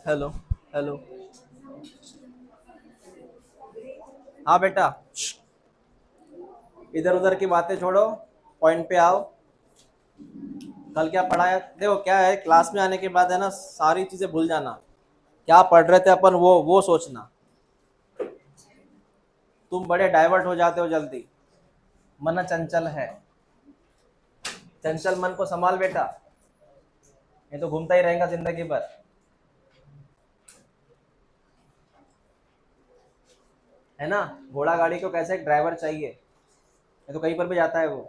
Hello. Hello. हाँ बेटा, इधर उधर की बातें छोड़ो, पॉइंट पे आओ। कल क्या पढ़ाया? देखो क्या है, क्लास में आने के बाद है ना, सारी चीजें भूल जाना। क्या पढ़ रहे थे अपन, वो सोचना। तुम बड़े डाइवर्ट हो जाते हो जल्दी। मन चंचल है। चंचल मन को संभाल बेटा, ये तो घूमता ही रहेगा जिंदगी भर। है ना? घोड़ा गाड़ी को कैसे एक ड्राइवर चाहिए, ये तो कहीं पर भी जाता है वो।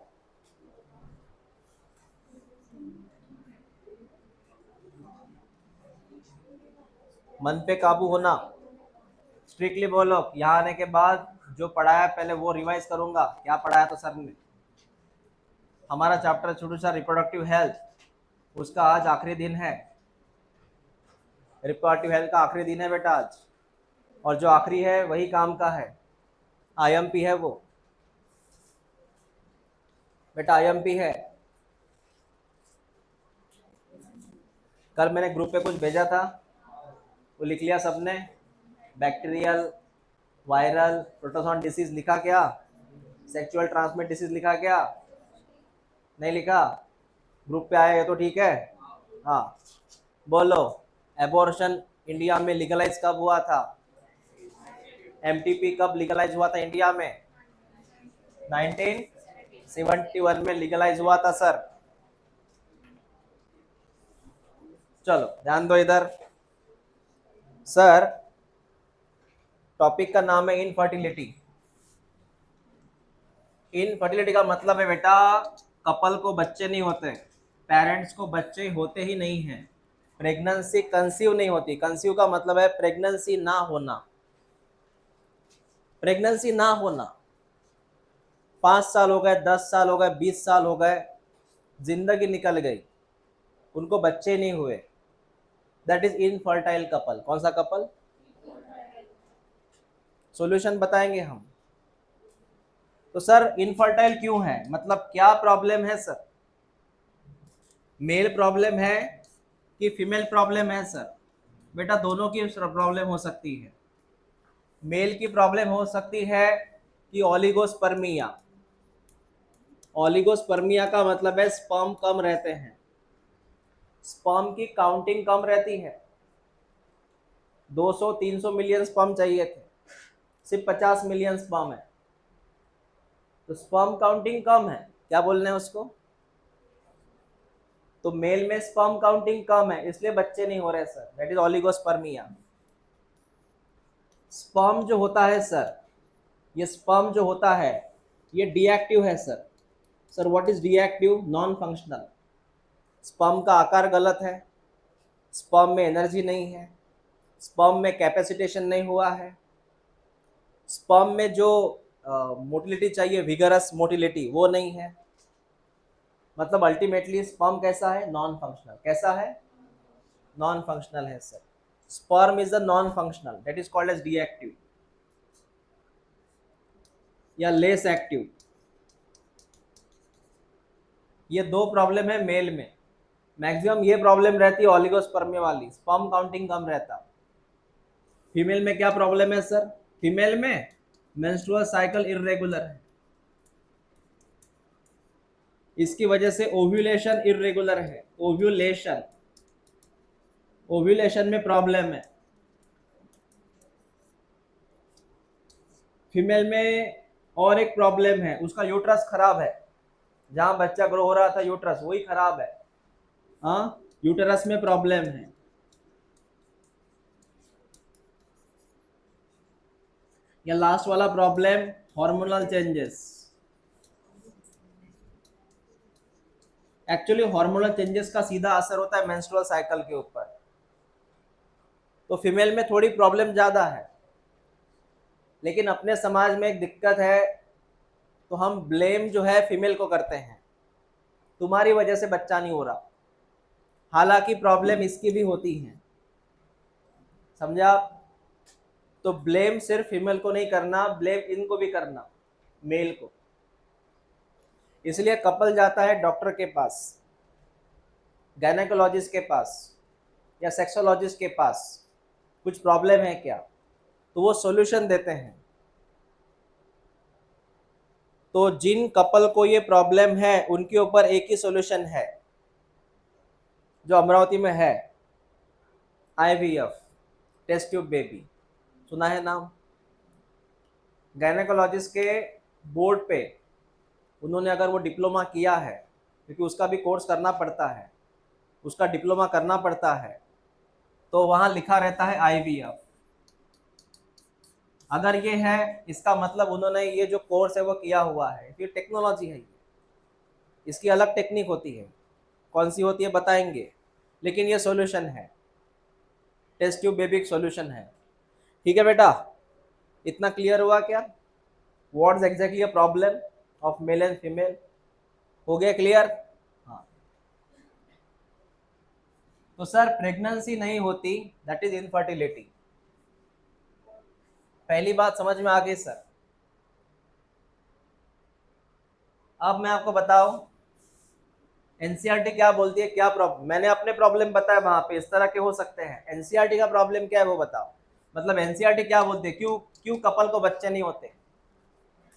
मन पे काबू होना। स्ट्रिक्टली बोलो, यहाँ आने के बाद जो पढ़ाया पहले वो रिवाइज करूंगा, क्या पढ़ाया था सर ने। हमारा चैप्टर शुरू था रिप्रोडक्टिव हेल्थ, उसका आज आखिरी दिन है। रिप्रोडक्टिव हेल्थ का आखिरी दिन है बेटा आज। और जो आखिरी है वही काम का है। आईएमपी है वो। बेटा आईएमपी है। कल मैंने ग्रुप पे कुछ भेजा था, वो लिख लिया सबने। बैक्टीरियल, वायरल, प्रोटोजोन डिसीज लिखा क्या? सेक्सुअल ट्रांसमिट डिसीज लिखा क्या? नहीं लिखा? ग्रुप पे आया ये तो ठीक है। हाँ, बोलो। एबॉर्शन इंडिया में लीगलाइज कब हुआ था? एमटीपी कब लीगलाइज हुआ था इंडिया में? 1971 में लीगलाइज हुआ था सर। चलो ध्यान दो इधर। सर, टॉपिक का नाम है इनफर्टिलिटी। इनफर्टिलिटी का मतलब है बेटा, कपल को बच्चे नहीं होते, पेरेंट्स को बच्चे होते ही नहीं हैं। प्रेगनेंसी कंसीव नहीं होती। कंसीव का मतलब है प्रेगनेंसी ना होना। प्रेगनेंसी ना होना। 5 साल हो गए, 10 साल हो गए, 20 साल हो गए, जिंदगी निकल गई, उनको बच्चे नहीं हुए, दैट इज इनफर्टाइल कपल। कौन सा कपल? सॉल्यूशन बताएंगे हम। तो सर इनफर्टाइल क्यों है, मतलब क्या प्रॉब्लम है सर? मेल प्रॉब्लम है कि फीमेल प्रॉब्लम है सर? बेटा दोनों की प्रॉब्लम हो सकती है। मेल की प्रॉब्लम हो सकती है कि ओलिगोस्पर्मिया। ओलिगोस्पर्मिया का मतलब है स्पर्म कम रहते हैं, स्पर्म की काउंटिंग कम रहती है। 200-300 मिलियन स्पर्म चाहिए थे, सिर्फ 50 मिलियन स्पर्म है। तो स्पर्म काउंटिंग कम है, क्या बोलने हैं उसको? तो मेल में स्पर्म काउंटिंग कम है, इसलिए बच्चे नहीं हो रहे sir, that is oligospermia. Sperm जो होता है सर, ये स्पर्म जो होता है ये डीएक्टिव है sir. Sir what is deactive? Non functional. Sperm का आकार गलत है, स्पर्म में एनर्जी नहीं है, स्पर्म में कैपेसिटेशन नहीं हुआ है, स्पर्म में जो मोटिलिटी चाहिए, विगरस मोटिलिटी, वो नहीं है। मतलब अल्टीमेटली स्पर्म कैसा है? Non functional. कैसा है? नॉन फंक्शनल है sir. Sperm is the non functional, that is called as deactive या लेस एक्टिव। ये दो प्रॉब्लम है मेल में। मैक्सिमम ये प्रॉब्लम रहती है ओलिगोस्पर्मिया वाली, स्पर्म काउंटिंग कम रहता। फीमेल में क्या प्रॉब्लम है सर? फीमेल में मेंस्ट्रुअल साइकिल इरेगुलर है, इसकी वजह से ओव्यूलेशन इरेगुलर है। ओव्यूलेशन, ओव्यूलेशन में प्रॉब्लम है। फीमेल में और एक प्रॉब्लम है, उसका यूट्रस खराब है। जहां बच्चा ग्रो हो रहा था यूट्रस वही खराब है। हाँ, यूटरस में प्रॉब्लम है। या लास्ट वाला problem, hormonal changes. Actually hormonal changes का सीधा असर होता है मेंस्ट्रुअल साइकिल के ऊपर। तो फीमेल में थोड़ी प्रॉब्लम ज्यादा है, लेकिन अपने समाज में एक दिक्कत है, तो हम ब्लेम जो है फीमेल को करते हैं, तुम्हारी वजह से बच्चा नहीं हो रहा। हालांकि प्रॉब्लम इसकी भी होती है, समझा आप? तो ब्लेम सिर्फ फीमेल को नहीं करना, ब्लेम इनको भी करना, मेल को। इसलिए कपल जाता है डॉक्टर के पास, गायनेकोलॉजिस्ट के पास या सेक्सोलॉजिस्ट के पास, कुछ प्रॉब्लम है क्या, तो वो सॉल्यूशन देते हैं। तो जिन कपल को ये प्रॉब्लम है उनके ऊपर एक ही सॉल्यूशन है जो अमरावती में है, IVF, टेस्ट ट्यूब बेबी। सुना है नाम? गायनेकोलॉजिस्ट के बोर्ड पे उन्होंने अगर वो डिप्लोमा किया है, क्योंकि उसका भी कोर्स करना पड़ता है, उसका डिप्लोमा करना पड़ता है, तो वहाँ लिखा रहता है IVF। अगर ये है, इसका मतलब उन्होंने ये जो कोर्स है वो किया हुआ है। ये टेक्नोलॉजी है, इसकी अलग टेक्निक होती है, कौन सी होती है बताएंगे, लेकिन ये सॉल्यूशन है, टेस्ट ट्यूब बेबी सॉल्यूशन है। ठीक है बेटा, इतना क्लियर हुआ क्या? What is exactly a problem of male and female? हो गया क्लियर? हाँ। तो सर प्रेगनेंसी नहीं होती, दैट इज इनफर्टिलिटी। पहली बात समझ में आ गई सर। अब मैं आपको बताऊं एनसीईआरटी क्या बोलती है, क्या प्रॉब्लम। मैंने अपने प्रॉब्लम बताया वहां पे, इस तरह के हो सकते हैं। एनसीईआरटी का प्रॉब्लम क्या है वो बताओ। मतलब एनसीईआरटी क्या बोलती है, क्यों क्यों कपल को बच्चे नहीं होते?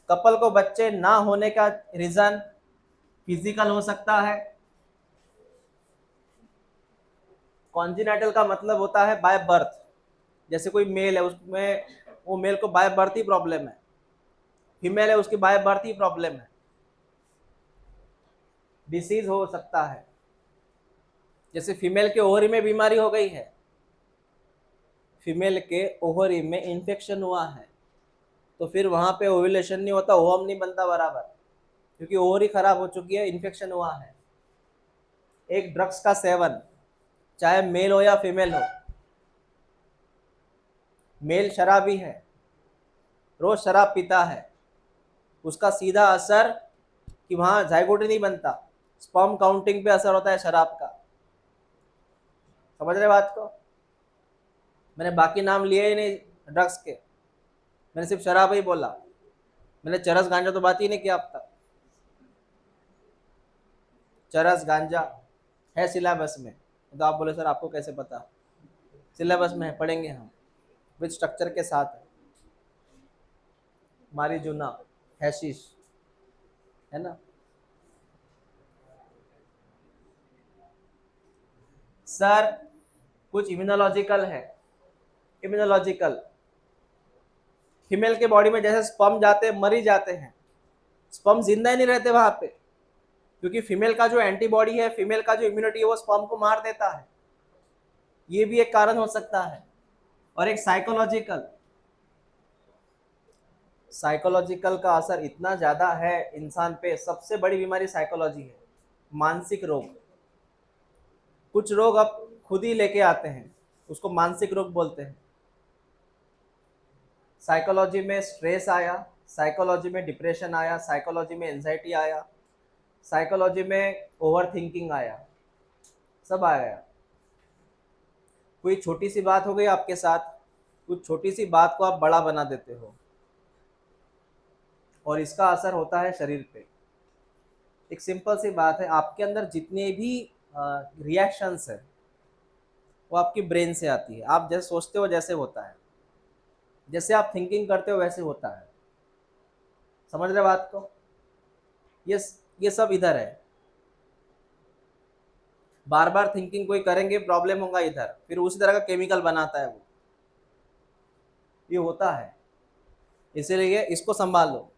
कपल को बच्चे ना होने का रीजन फिजिकल हो सकता है। कॉन्जिनेटल का मतलब होता है बाय बर्थ। जैसे कोई मेल है, उसमें वो मेल को बाय बर्थ ही प्रॉब्लम है, फीमेल है उसकी बाय बर्थ ही प्रॉब्लम है। डिसीज हो सकता है, जैसे फीमेल के ओवरी में बीमारी हो गई है, फीमेल के ओवरी में इन्फेक्शन हुआ है, तो फिर वहां पे ओव्यूलेशन नहीं होता, ओवम नहीं बनता बराबर, क्योंकि ओवरी खराब हो चुकी है, इन्फेक्शन हुआ है। एक ड्रग्स का सेवन, चाहे मेल हो या फीमेल हो, मेल शराबी है, रोज शराब पीता है, उसका सीधा असर कि वहां जाइगोट नहीं बनता, स्पर्म काउंटिंग पे असर होता है शराब का। समझ रहे बात को? मैंने बाकी नाम लिए ही नहीं ड्रग्स के, मैंने सिर्फ शराब ही बोला। मैंने चरस गांजा तो बात ही नहीं किया अब तक। चरस गांजा है सिलेबस में, तो आप बोले सर आपको कैसे पता? सिलेबस में है, पढ़ेंगे हम, विद स्ट्रक्चर के साथ है। मारिजुना, हैशिश, है ना। सर कुछ इम्यूनोलॉजिकल है। इम्यूनोलॉजिकल, फीमेल के बॉडी में जैसे स्पर्म जाते हैं, मर ही जाते हैं, स्पर्म जिंदा ही नहीं रहते वहां पे, क्योंकि फीमेल का जो एंटीबॉडी है, फीमेल का जो इम्यूनिटी है, वो स्पर्म को मार देता है। ये भी एक कारण हो सकता है। और एक साइकोलॉजिकल, साइकोलॉजिकल का असर इतना ज्यादा है इंसान पे, सबसे बड़ी बीमारी साइकोलॉजी है, मानसिक रोग। कुछ रोग अब खुद ही लेके आते हैं, उसको मानसिक रोग बोलते हैं। साइकोलॉजी में स्ट्रेस आया, साइकोलॉजी में डिप्रेशन आया, साइकोलॉजी में एंजाइटी आया, साइकोलॉजी में ओवर थिंकिंग आया, सब आया। कोई छोटी सी बात हो गई आपके साथ, कुछ छोटी सी बात को आप बड़ा बना देते हो, और इसका असर होता है शरीर पे। एक सिंपल सी बात है, आपके अंदर जितने भी रिएक्शंस है वो आपकी ब्रेन से आती है। आप जैसे सोचते हो जैसे होता है, जैसे आप थिंकिंग करते हो वैसे होता है। समझ रहे बात को? ये ये सब इधर है। बार बार थिंकिंग कोई करेंगे प्रॉब्लम होगा इधर, फिर उसी तरह का केमिकल बनाता है वो, ये होता है। इसीलिए इसको संभालो।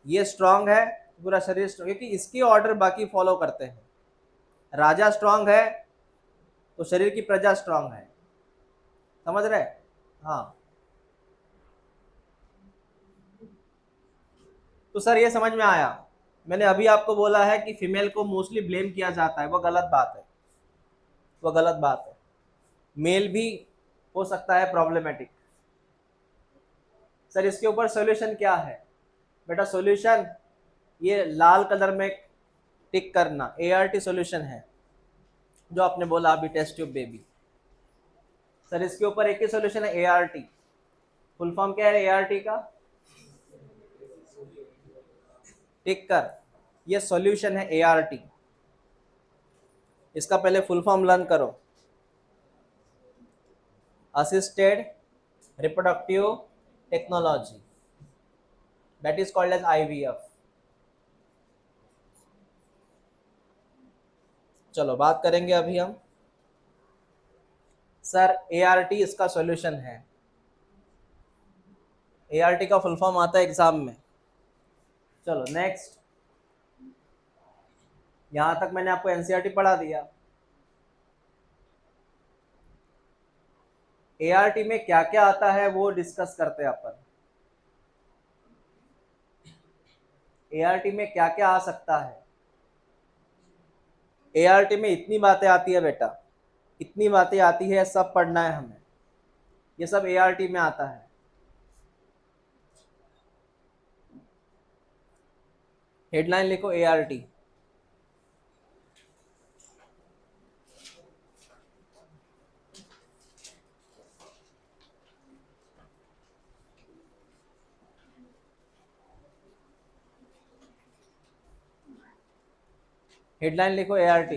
ये स्ट्रांग है, पूरा शरीर स्ट्रांग, क्योंकि इसकी ऑर्डर बाकी फॉलो करते हैं। राजा स्ट्रांग है तो शरीर की प्रजा स्ट्रांग है। समझ रहे? हाँ। तो सर ये समझ में आया। मैंने अभी आपको बोला है कि फीमेल को मोस्टली ब्लेम किया जाता है, वो गलत बात है, वो गलत बात है। मेल भी हो सकता है प्रॉब्लमेटिक। सर इसके ऊपर सॉल्यूशन क्या है? बेटा सॉल्यूशन ये लाल कलर में टिक करना, ART सॉल्यूशन है, जो आपने बोला अभी, टेस्ट ट्यूब बेबी। सर इसके ऊपर एक ही सॉल्यूशन है, ART। फुल फॉर्म क्या है ART का? टिक कर, ये सॉल्यूशन है ART। इसका पहले फुल फॉर्म लर्न करो। assisted reproductive technology, that is called as IVF. चलो बात करेंगे अभी हम। सर ART इसका सॉल्यूशन है। ART का फुल फॉर्म आता है एग्जाम में। चलो नेक्स्ट, यहां तक मैंने आपको NCERT पढ़ा दिया। ART में क्या क्या आता है वो डिस्कस करते हैं अपन। ART में क्या क्या आ सकता है। ART में इतनी बातें आती है बेटा, इतनी बातें आती है, सब पढ़ना है हमें, ये सब ART में आता है। हेडलाइन लिखो ART। हेडलाइन लिखो ART।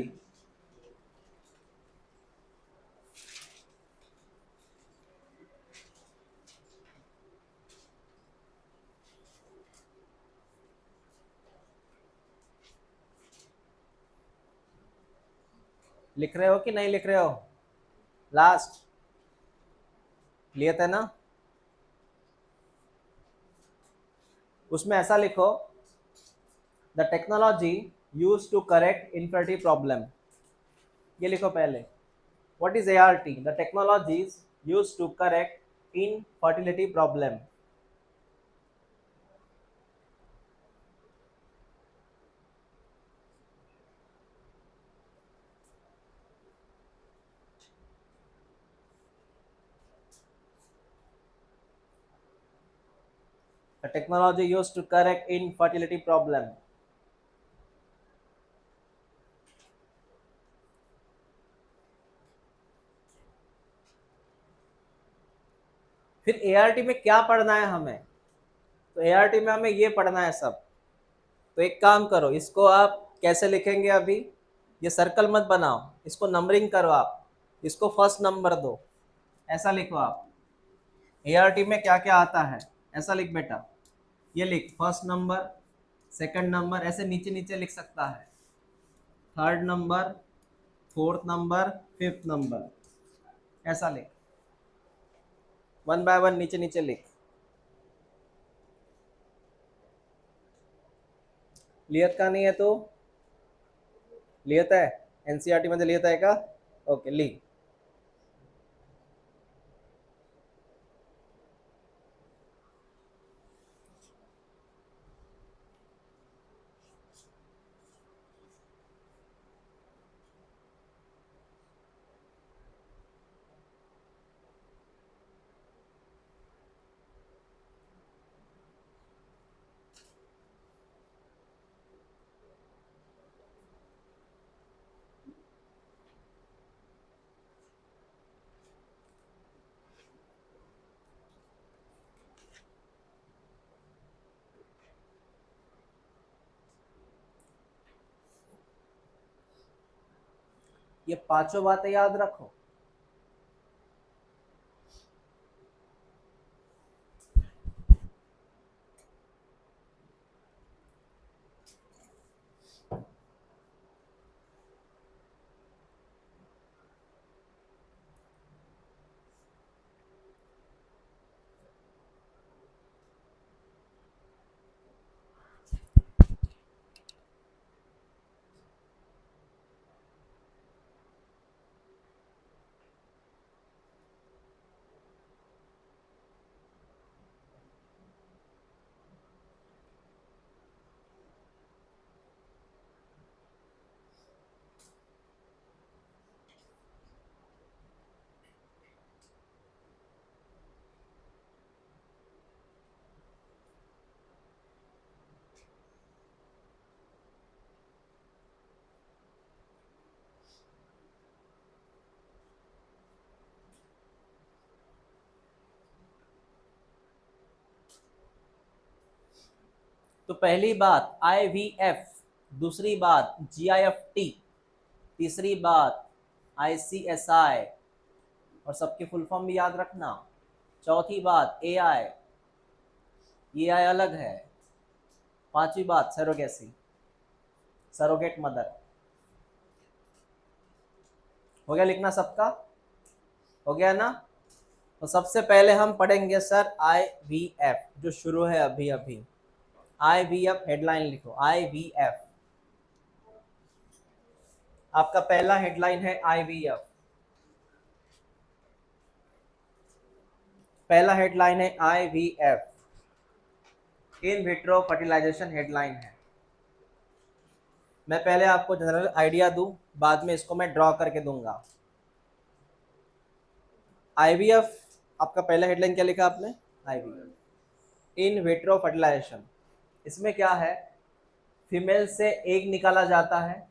लिख रहे हो कि नहीं लिख रहे हो? लास्ट लिए थे ना, उसमें ऐसा लिखो, the technology use to correct infertility problem. ये लिखो पहले। What is ART? The technologies use to correct infertility problem. The technology use to correct infertility problem. फिर ART में क्या पढ़ना है हमें? तो ART में हमें ये पढ़ना है सब। तो एक काम करो, इसको आप कैसे लिखेंगे अभी, ये सर्कल मत बनाओ, इसको नंबरिंग करो आप, इसको फर्स्ट नंबर दो, ऐसा लिखो आप। ART में क्या क्या आता है ऐसा लिख बेटा, ये लिख फर्स्ट नंबर, सेकंड नंबर, ऐसे नीचे नीचे लिख सकता है, third number, fourth number, fifth number, ऐसा लिख, वन बाय वन नीचे नीचे लिख। लिहित का नाही आहे तो? लिहित आहे? NCERT मध्ये लिहित आहे का? ओके लिह। ये पांचों बातें याद रखो। तो पहली बात IVF, दूसरी बात GIFT, तीसरी बात ICSI, और सबकी फुल फॉर्म भी याद रखना। चौथी बात AI, AI अलग है। पांचवी बात सरोगेसी, सरोगेट मदर। हो गया लिखना सबका? हो गया ना? तो सबसे पहले हम पढ़ेंगे सर IVF, जो शुरू है अभी अभी। IVF हेडलाइन लिखो, IVF। आपका पहला हेडलाइन है IVF। पहला हेडलाइन है IVF, in vitro fertilization headline है। मैं पहले आपको जनरल आइडिया दूं, बाद में इसको मैं ड्रॉ करके दूंगा। IVF, आपका पहला हेडलाइन क्या लिखा आपने? IVF in vitro fertilization. इसमें क्या है, फीमेल से एग निकाला जाता है,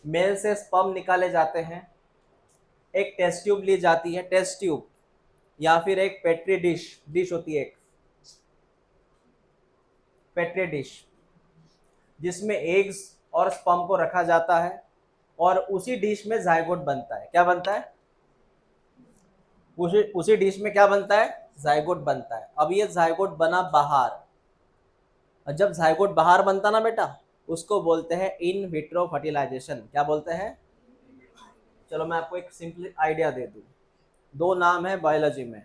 मेल से स्पर्म निकाले जाते हैं, एक टेस्ट ट्यूब ली जाती है, टेस्ट ट्यूब या फिर एक पेट्री डिश, डिश होती है एक पेट्री डिश, जिसमें एग्स और स्पर्म को रखा जाता है और उसी डिश में जायगोट बनता है। क्या बनता है? उसी डिश में क्या बनता है? जायगोट बनता है। अब ये जायगोट बना बाहर, और जब जायगोट बाहर बनता ना बेटा, उसको बोलते हैं इन विट्रो फर्टिलाइजेशन। क्या बोलते हैं? चलो मैं आपको एक सिंपल आइडिया दे दूं। दो नाम है बायोलॉजी में,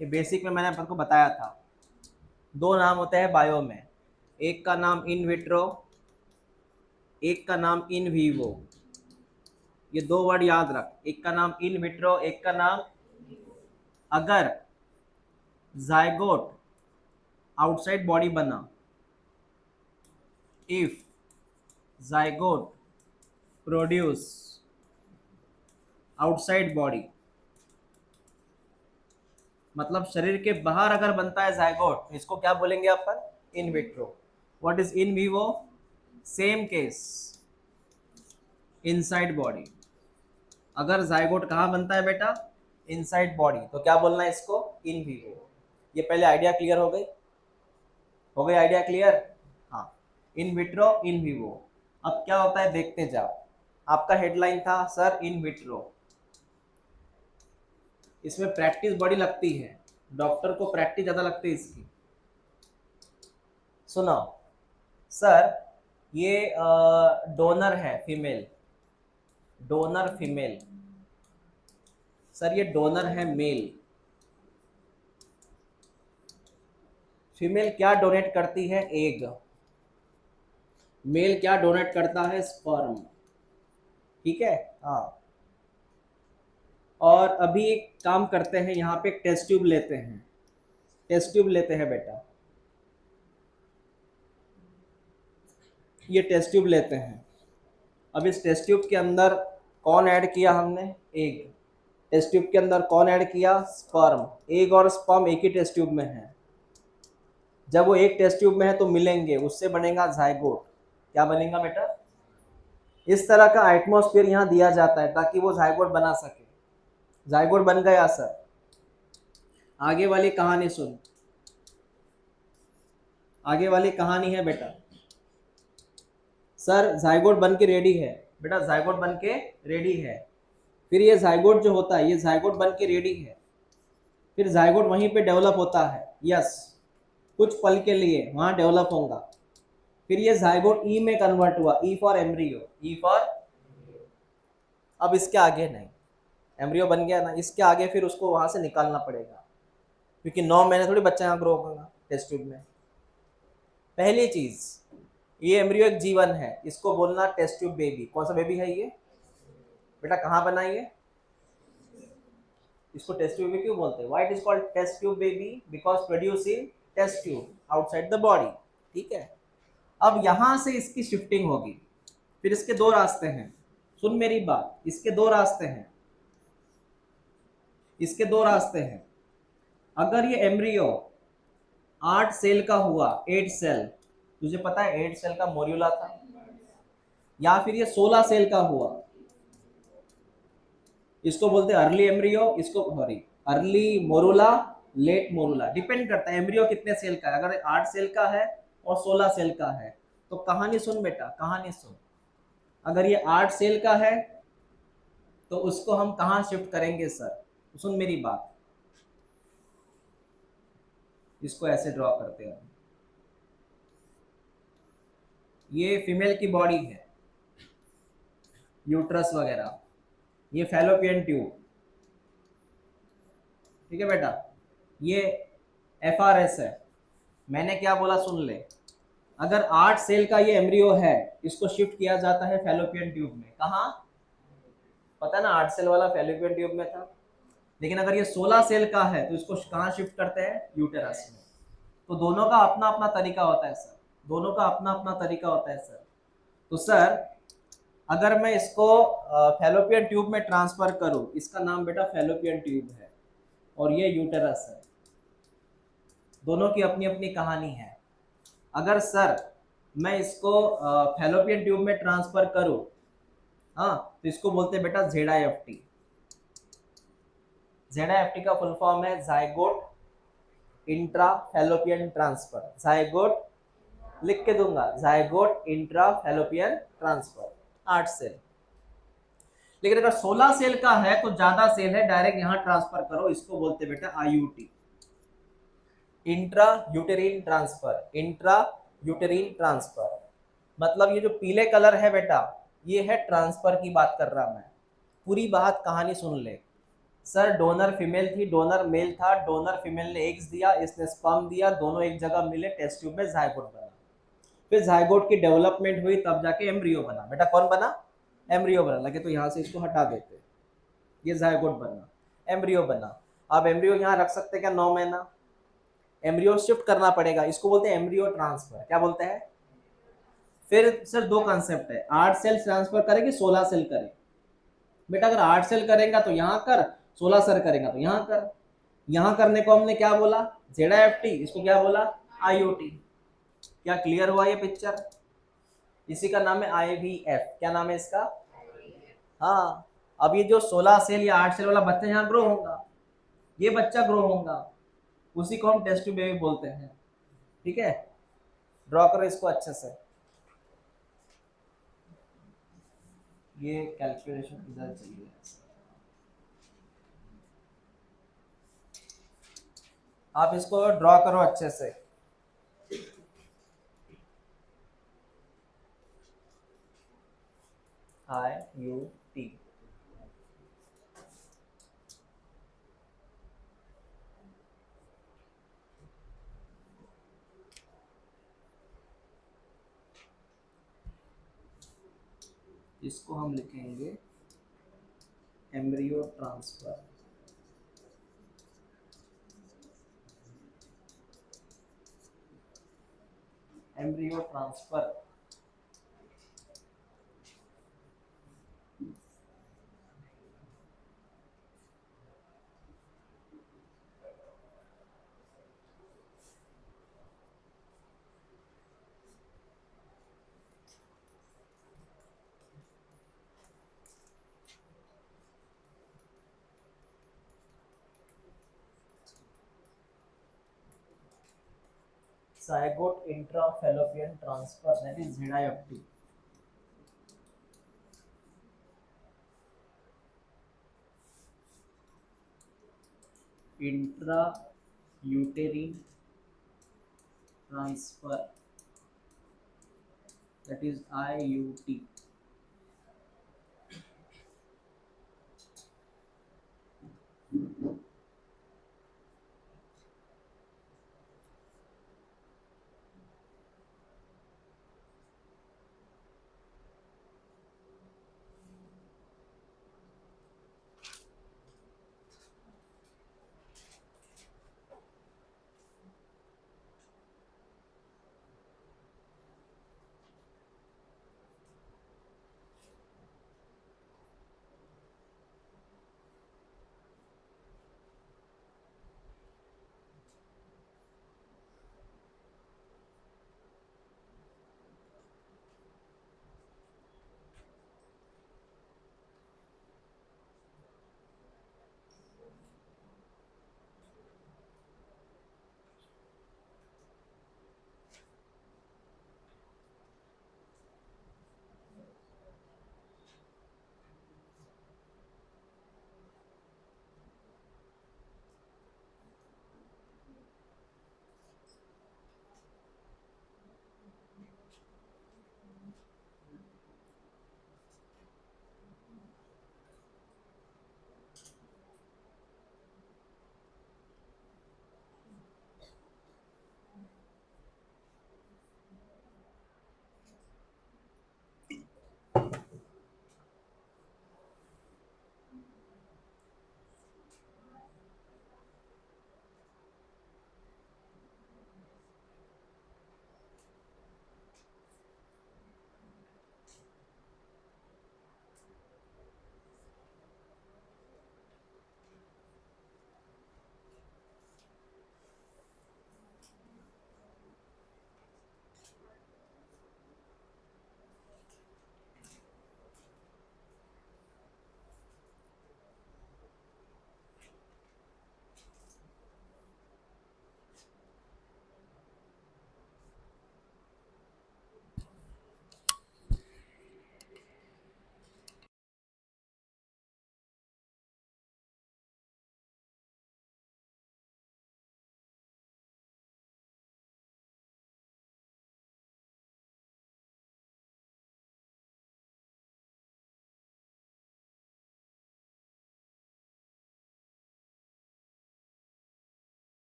ये बेसिक में मैंने आपको बताया था। दो नाम होते हैं बायो में, एक का नाम इन विट्रो, एक का नाम इन वीवो। ये दो वर्ड याद रख, एक का नाम इन विट्रो, एक का नाम। अगर जायगोट आउटसाइड बॉडी बना, if zygote produce outside body, मतलब शरीर के बाहर अगर बनता है जायगोट, इसको क्या बोलेंगे अपन? In vitro. What is in vivo? Same case inside body. अगर जायगोट कहाँ बनता है बेटा? इनसाइड बॉडी, तो क्या बोलना है इसको? In vivo. ये पहले आइडिया क्लियर हो गई? हो गई आइडिया क्लियर? हाँ, इन विट्रो इन विवो। अब क्या होता है देखते जाओ। आपका हेडलाइन था सर इन विट्रो, इसमें प्रैक्टिस बड़ी लगती है, डॉक्टर को प्रैक्टिस ज्यादा लगती है इसकी। सुनो सर, ये डोनर है फीमेल, डोनर फीमेल। सर ये डोनर है मेल। फीमेल क्या डोनेट करती है? एग। मेल क्या डोनेट करता है? स्पर्म। ठीक है? हाँ। और अभी एक काम करते हैं, यहाँ पे एक टेस्ट ट्यूब लेते हैं, टेस्ट ट्यूब लेते हैं बेटा, ये टेस्ट ट्यूब लेते हैं। अब इस टेस्ट ट्यूब के अंदर कौन ऐड किया हमने? एग। टेस्ट ट्यूब के अंदर कौन ऐड किया? स्पर्म। एग और स्पर्म एक ही टेस्ट ट्यूब में है। जब वो एक टेस्ट ट्यूब में है तो मिलेंगे, उससे बनेगा जायगोट। क्या बनेगा बेटा? इस तरह का एटमॉस्फेयर यहाँ दिया जाता है ताकि वो जायगोट बना सके। जायगोट बन गया सर। आगे वाली कहानी सुन, आगे वाली कहानी है बेटा। सर जायगोट बन के रेडी है बेटा, जायगोट बन के रेडी है। फिर ये जायगोट जो होता है, ये जायगोट बन के रेडी है, फिर जायगोट वहीं पे डेवलप होता है। यस, कुछ पल के लिए वहां डेवलप होगा। फिर ये जायगोट ई में कन्वर्ट हुआ, E for embryo, E for. अब इसके आगे नहीं, एम्ब्रियो बन गया ना, इसके आगे फिर उसको वहां से निकालना पड़ेगा, क्योंकि 9 महीने थोड़ी बच्चा यहाँ ग्रो होगा टेस्ट ट्यूब में। पहली चीज, ये एम्ब्रियो एक जीवन है, इसको बोलना टेस्ट ट्यूब बेबी। कौन सा बेबी है ये बेटा? कहाँ बना ये? इसको टेस्ट ट्यूब बेबी क्यों बोलते हैं? Why it is called test tube baby? Because produce in test tube outside the body. ठीक है? अब यहां से इसकी शिफ्टिंग होगी। फिर इसके दो रास्ते हैं, सुन मेरी बात, इसके दो रास्ते हैं, इसके दो रास्ते हैं। अगर ये एम्ब्रियो 8 सेल का हुआ, 8 सेल, तुझे पता है 8 सेल का मोर्यूला था, या फिर ये 16 सेल का हुआ, इसको बोलते हैं अर्ली एम्ब्रियो, इसको sorry early morula, late morula. Depend करता है एम्ब्रियो कितने सेल का है। अगर 8 सेल का है और 16 सेल का है तो कहानी सुन बेटा, कहानी सुन। अगर ये 8 सेल का है तो उसको हम कहाँ शिफ्ट करेंगे सर? सुन मेरी बात, इसको ऐसे ड्रॉ करते हैं। ये फीमेल की बॉडी है, यूट्रस वगैरह, ये फैलोपियन ट्यूब, ठीक है बेटा। ये FRS है। मैंने क्या बोला सुन ले, अगर 8 सेल का ये एम्ब्रियो है, इसको शिफ्ट किया जाता है फैलोपियन ट्यूब में। कहाँ? पता है ना, 8 सेल वाला फैलोपियन ट्यूब में था। लेकिन अगर ये 16 सेल का है तो इसको कहाँ शिफ्ट करते हैं? यूटेरस में। तो दोनों का अपना अपना तरीका होता है सर, दोनों का अपना अपना तरीका होता है सर। तो सर अगर मैं इसको फैलोपियन ट्यूब में ट्रांसफर करूं, इसका नाम बेटा फैलोपियन ट्यूब है और ये यूटेरस है। दोनों की अपनी अपनी कहानी है। अगर सर मैं इसको फैलोपियन ट्यूब में ट्रांसफर करूं, हाँ, तो इसको बोलते हैं बेटा ZIFT। ZIFT का फुल फॉर्म है zygote intra fallopian transfer. Zygote लिख के दूंगा, zygote intra fallopian transfer. 8 cell. लेकिन अगर 16 सेल का है तो ज्यादा सेल है, डायरेक्ट यहां ट्रांसफर करो, इसको बोलते हैं बेटा IUT, intra यूटेरिन transfer. Intra यूटेरिन transfer मतलब ये जो पीले कलर है बेटा, ये है ट्रांसफर की बात कर रहा मैं। पूरी बात कहानी सुन ले। सर डोनर फीमेल थी, डोनर मेल था, डोनर फीमेल ने एग्स दिया, इसने स्पर्म दिया, दोनों एक जगह मिले, टेस्ट ट्यूब में जायगोट बना। फिर जायगोट की डेवलपमेंट हुई, तब जाके एम्ब्रियो बना। बेटा कौन बना? एम्ब्रियो बना। लगे तो यहाँ से इसको हटा देते, ये जायगोट बना, एम्ब्रियो बना। अब एम्ब्रियो यहाँ रख सकते क्या? 9 महीना। एम्ब्रियो शिफ्ट करना पड़ेगा, इसको बोलते हैं एम्ब्रियो ट्रांसफर। क्या बोलते हैं? फिर सर दो कंसेप्ट है, 8 सेल ट्रांसफर करे कि 16 सेल करे? बेटा अगर 8 सेल करेगा तो यहाँ कर, 16 सेल करेगा तो यहाँ कर। यहाँ करने को हमने क्या बोला? ZIFT। इसको क्या बोला? IUT। क्या क्लियर हुआ ये पिक्चर? इसी का नाम है IVF। क्या नाम है इसका? हाँ। अब ये जो 16 सेल या 8 सेल वाला बच्चा यहाँ ग्रो होगा, ये बच्चा ग्रो होगा, उसी को हम टेस्ट ट्यूब बेबी बोलते हैं। ठीक है, ड्रॉ करो इसको अच्छे से। ये कैलकुलेशन इधर चाहिए, आप इसको ड्रॉ करो अच्छे से। IUT। इसको हम लिखेंगे embryo transfer. Embryo transfer zygote intrafallopian transfer, that is ZIFT। intrauterine transfer, that is IUT।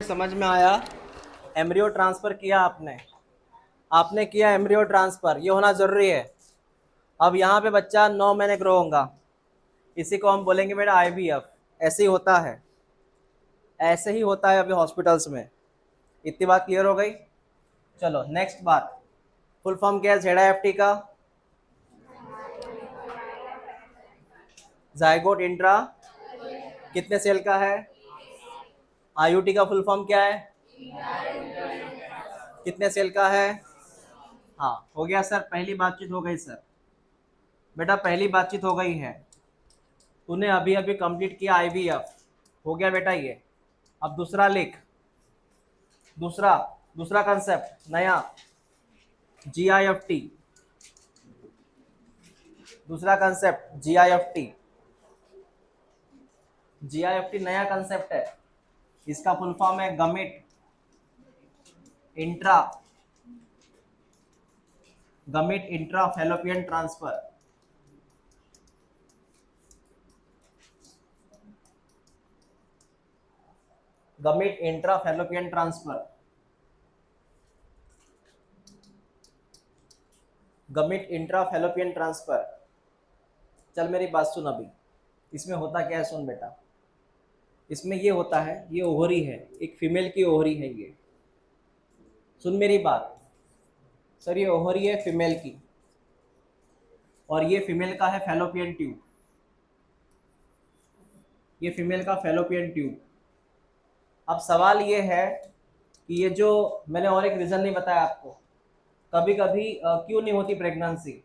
समझ में आया? एम्ब्रियो ट्रांसफर किया आपने किया एम्ब्रियो ट्रांसफर, ये होना जरूरी है। अब यहाँ पे बच्चा 9 महीने ग्रो होगा, इसी को हम बोलेंगे बेटा IVF। ऐसे ही होता है, ऐसे ही होता है अभी हॉस्पिटल्स में। इतनी बात क्लियर हो गई? चलो नेक्स्ट बात, फुल फॉर्म क्या है ZIFT का? जाइगोट इंट्रा कितने सेल का है? IUT का फुल फॉर्म क्या है? कितने सेल का है? हाँ हो गया सर, पहली बातचीत हो गई सर। बेटा पहली बातचीत हो गई है, तूने अभी अभी कंप्लीट किया IVF, हो गया बेटा ये। अब दूसरा लिख, दूसरा दूसरा कंसेप्ट नया GIFT, दूसरा कंसेप्ट GIFT। GIFT नया कंसेप्ट है, इसका फुल फॉर्म है गमिट intra fallopian transfer. गमिट intra fallopian transfer, गमिट intra fallopian transfer. चल मेरी बात सुन अभी, इसमें होता क्या है सुन बेटा। इसमें ये होता है, ये ओवरी है, एक फीमेल की ओवरी है ये। सुन मेरी बात सर, ये ओवरी है फीमेल की, और ये फीमेल का है फैलोपियन ट्यूब, ये फीमेल का फैलोपियन ट्यूब। अब सवाल ये है कि ये जो मैंने और एक रीज़न नहीं बताया आपको, कभी कभी क्यों नहीं होती प्रेगनेंसी।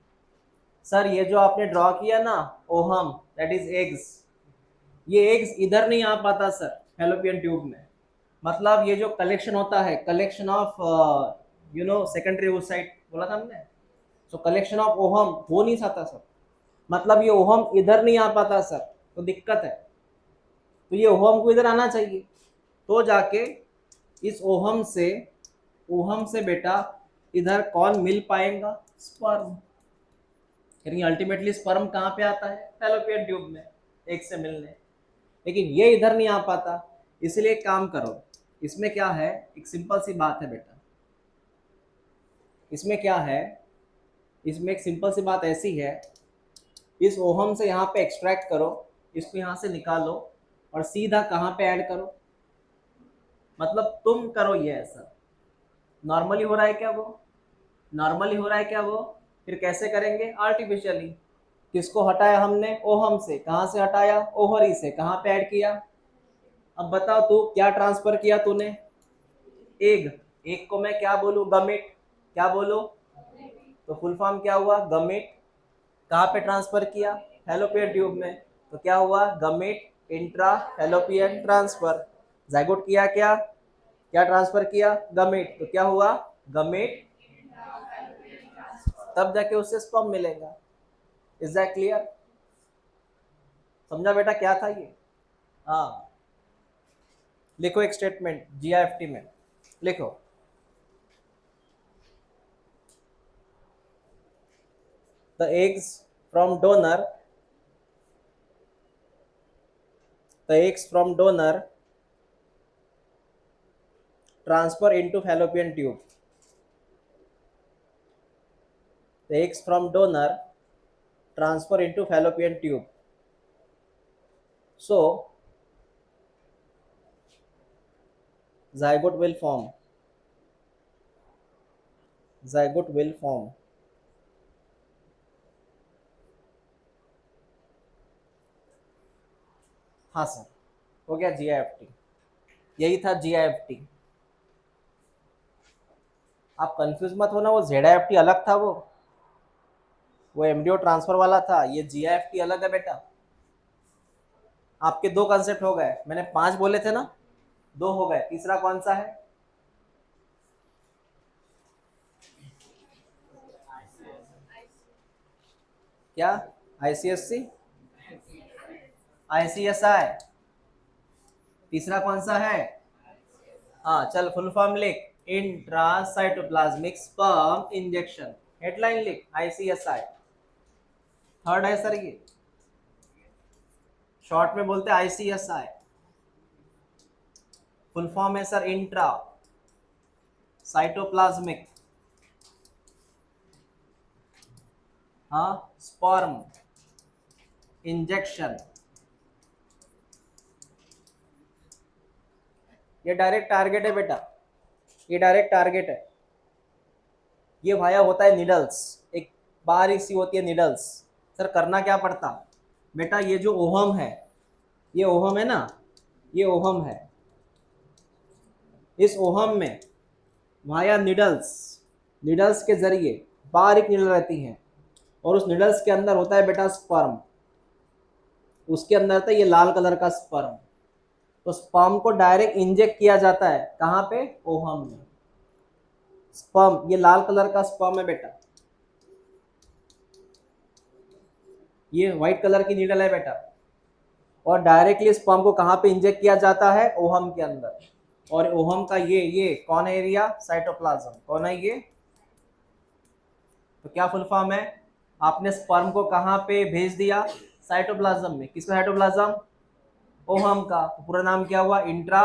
सर ये जो आपने ड्रॉ किया ना ओहम, दैट इज एग्स, ये एग्स इधर नहीं आ पाता सर फैलोपियन ट्यूब में। मतलब ये जो कलेक्शन होता है, कलेक्शन ऑफ सेकेंडरी oocyte बोला था हमने, सो कलेक्शन ऑफ ओहम हो नहीं सकता सर। मतलब ये ओहम इधर नहीं आ पाता सर, तो दिक्कत है। तो ये ओहम को इधर आना चाहिए, तो जाके इस ओहम से बेटा इधर कौन मिल पाएगा? स्पर्म। यानी अल्टीमेटली स्पर्म कहाँ पे आता है? फैलोपियन ट्यूब में, एक से मिलने। लेकिन ये इधर नहीं आ पाता, इसलिए एक काम करो, इसमें क्या है, एक सिंपल सी बात है बेटा। इसमें क्या है, इसमें एक सिंपल सी बात ऐसी है, इस ओहम से यहाँ पे एक्सट्रैक्ट करो, इसको यहाँ से निकालो और सीधा कहाँ पे ऐड करो। मतलब तुम करो ये ऐसा, नॉर्मली हो रहा है क्या वो? नॉर्मली हो रहा है क्या वो? फिर कैसे करेंगे? आर्टिफिशियली। किसको हटाया हमने? ओहम से। कहाँ से हटाया? ओवरी से। कहाँ पे ऐड किया? अब बताओ तू क्या ट्रांसफर किया तूने? एग। एग को मैं क्या बोलूं? गमेट। क्या बोलूं? तो फुल फॉर्म क्या हुआ? गमेट। कहाँ पे ट्रांसफर किया? फैलोपियन ट्यूब में। तो क्या हुआ? Gamete intra fallopian transfer. Zygote किया क्या? क्या ट्रांसफर किया? गमेट। तो क्या हुआ? गमेट, तब जाके उससे स्पर्म मिलेगा। Is that clear? समझा बेटा क्या था ये? हाँ लिखो एक स्टेटमेंट GIFT में, लिखो the eggs from donor, the eggs from donor transfer into fallopian tube, the eggs from donor transfer into fallopian tube. So zygote will form, zygote will form। हाँ सर, हो गया GIFT, यही था GIFT। आप confuse मत होना, वो ZIFT अलग था, वो एम्ब्रियो ट्रांसफर वाला था, ये GIFT अलग है बेटा। आपके दो कंसेप्ट हो गए, मैंने 5 बोले थे ना, 2 हो गए, तीसरा कौन सा है? क्या? ICSC, ICSI। तीसरा कौन सा है? हाँ चल फुल फॉर्म लिख, इंट्रासाइटोप्लाज्मिक स्पर्म इंजेक्शन। हेडलाइन लिख ICSI। थर्ड है सर ये, शॉर्ट में बोलते हैं ICSI। फुल फॉर्म है सर इंट्रा साइटोप्लाज्मिक, हाँ, स्पर्म इंजेक्शन। ये डायरेक्ट टारगेट है बेटा, ये डायरेक्ट टारगेट है। ये भाया होता है निडल्स, एक बारीक सी होती है निडल्स। सर करना क्या पड़ता बेटा, ये जो ओहम है, ये ओहम है ना, ये ओहम है, इस ओहम में भाया निडल्स, निडल्स के जरिए बारीक निडल रहती हैं, और उस निडल्स के अंदर होता है बेटा स्पर्म, उसके अंदर था ये लाल कलर का स्पर्म। तो स्पर्म को डायरेक्ट इंजेक्ट किया जाता है कहाँ पे, ओहम में। स्पर्म, ये लाल कलर का स्पर्म है बेटा, ये व्हाइट कलर की नीडल है बेटा, और डायरेक्टली स्पर्म को कहाँ पे इंजेक्ट किया जाता है, ओहम के अंदर। और ओहम का ये कौन है एरिया, साइटोप्लाज्म, कौन है ये। तो क्या फुल फॉर्म है, आपने स्पर्म को कहाँ पे भेज दिया, साइटोप्लाज्म में। किसका साइटोप्लाज्म, ओहम का। तो पूरा नाम क्या हुआ, इंट्रा,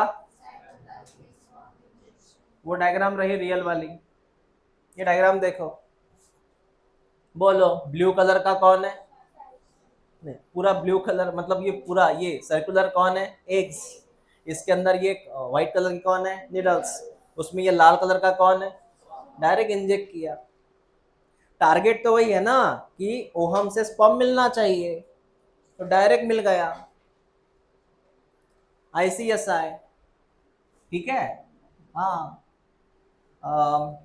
वो डायग्राम रही रियल वाली, ये डायग्राम देखो, बोलो ब्लू कलर का कौन है, नहीं पूरा ब्लू कलर मतलब ये पूरा ये सर्कुलर कौन है, एग्स। इसके अंदर ये व्हाइट कलर की कौन है, निडल्स। उसमें ये लाल कलर का कौन है, डायरेक्ट इंजेक्ट किया। टारगेट तो वही है ना कि ओहम से स्पर्म मिलना चाहिए, तो डायरेक्ट मिल गया, ICSI। ठीक है, हाँ। अम,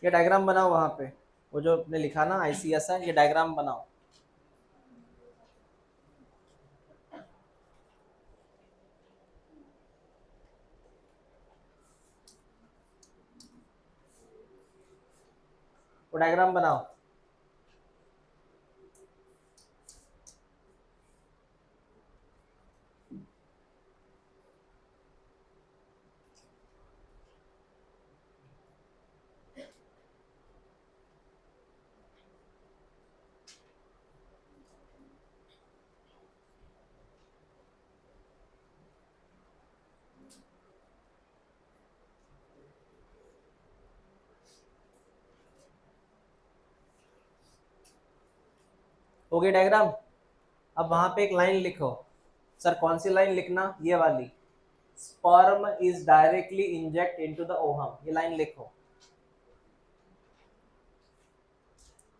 ये डायग्राम बनाओ वहां पे, वो जो आपने लिखा ना ICSI, ये डायग्राम बनाओ। वो डायग्राम बनाओ। हो गया डायग्राम। अब वहां पे एक लाइन लिखो। सर कौन सी लाइन लिखना, ये वाली, sperm is directly inject into the ohm, ये लाइन लिखो।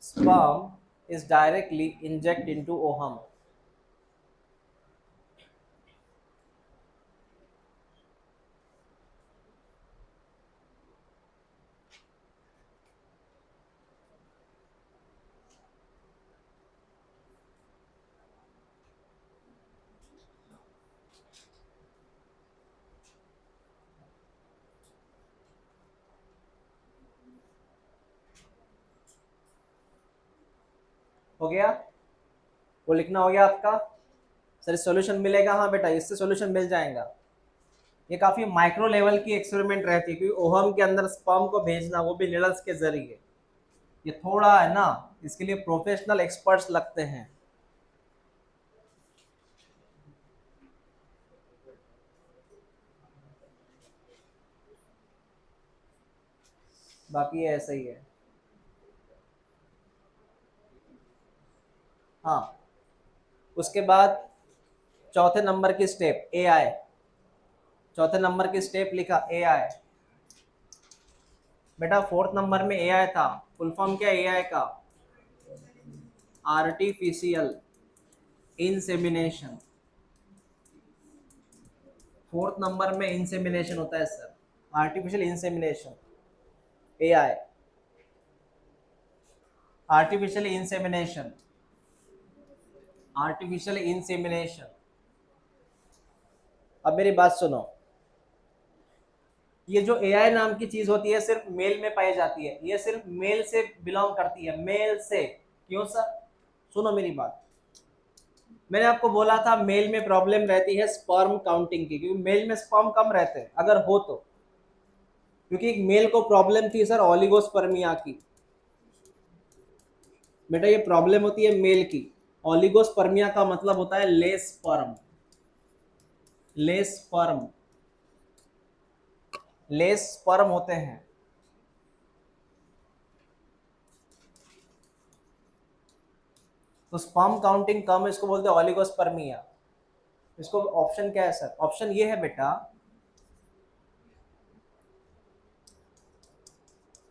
sperm is directly inject into ovum। हो गया, वो लिखना हो गया आपका। सर सॉल्यूशन मिलेगा, हाँ बेटा इससे सॉल्यूशन मिल जाएगा। ये काफी माइक्रो लेवल की एक्सपेरिमेंट रहती है, क्योंकि ओहम के अंदर स्पर्म को भेजना, वो भी निडल्स के जरिए, ये थोड़ा है ना, इसके लिए प्रोफेशनल एक्सपर्ट्स लगते हैं। बाकी ये ऐसा ही है। हाँ, उसके बाद चौथे नंबर की स्टेप AI, चौथे नंबर की स्टेप लिखा AI। बेटा फोर्थ नंबर में AI था, फुल फॉर्म क्या AI का, आर्टिफिशियल इंसेमिनेशन। फोर्थ नंबर में इंसेमिनेशन होता है sir, artificial insemination, AI, artificial insemination, artificial insemination. अब मेरी बात सुनो, ये जो AI नाम की चीज होती है सिर्फ मेल में पाई जाती है, ये सिर्फ मेल से बिलोंग करती है, मेल से। क्यों सर, सुनो मेरी बात, मैंने आपको बोला था मेल में प्रॉब्लम रहती है स्पर्म काउंटिंग की, क्योंकि मेल में स्पर्म कम रहते हैं अगर हो तो। क्योंकि एक मेल को प्रॉब्लम थी सर ओलिगोस्पर्मिया की। बेटा ये प्रॉब्लम होती है मेल की, ओलिगोस्पर्मिया का मतलब होता है less sperm. Less sperm, less sperm होते हैं। तो स्पर्म काउंटिंग कम, इसको बोलते हैं ओलिगोस्पर्मिया। इसको ऑप्शन क्या है सर? ऑप्शन ये है बेटा,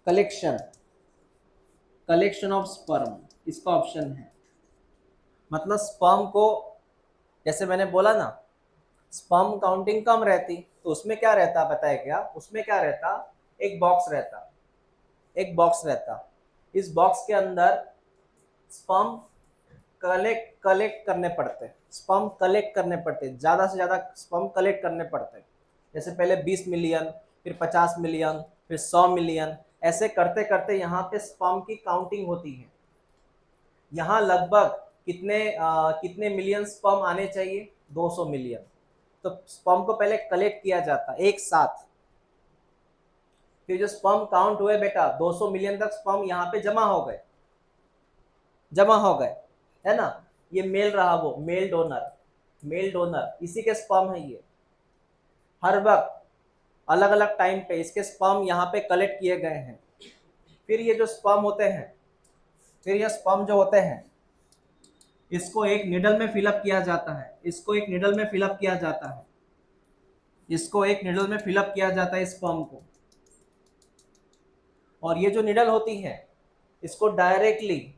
कलेक्शन, कलेक्शन ऑफ स्पर्म, इसका ऑप्शन है। मतलब स्पर्म को, जैसे मैंने बोला ना, स्पर्म काउंटिंग कम रहती, तो उसमें क्या रहता पता है क्या? उसमें क्या रहता, एक बॉक्स रहता, एक बॉक्स रहता, इस बॉक्स के अंदर स्पर्म कलेक्ट कलेक्ट करने पड़ते, स्पर्म कलेक्ट करने पड़ते, ज़्यादा से ज़्यादा स्पर्म कलेक्ट करने पड़ते। जैसे पहले 20 मिलियन, फिर 50 मिलियन, फिर 100 मिलियन, ऐसे करते करते यहाँ पे स्पर्म की काउंटिंग होती है। यहाँ लगभग कितने मिलियन स्पर्म आने चाहिए? 200 मिलियन। तो स्पर्म को पहले कलेक्ट किया जाता एक साथ, फिर जो स्पर्म काउंट हुए बेटा 200 मिलियन तक स्पर्म यहाँ पे जमा हो गए, जमा हो गए, है ना? ये मेल रहा, वो मेल डोनर, मेल डोनर, इसी के स्पर्म है ये। हर वक्त अलग अलग टाइम पे इसके स्पर्म यहाँ पे कलेक्ट किए गए हैं। फिर ये जो स्पर्म होते हैं, फिर ये स्पर्म जो होते हैं, इसको एक निडल में फिलअप किया जाता है, इसको एक निडल में फिलअप किया जाता है, इसको एक निडल में फिलअप किया जाता है स्पर्म को। और ये जो निडल होती है, इसको डायरेक्टली,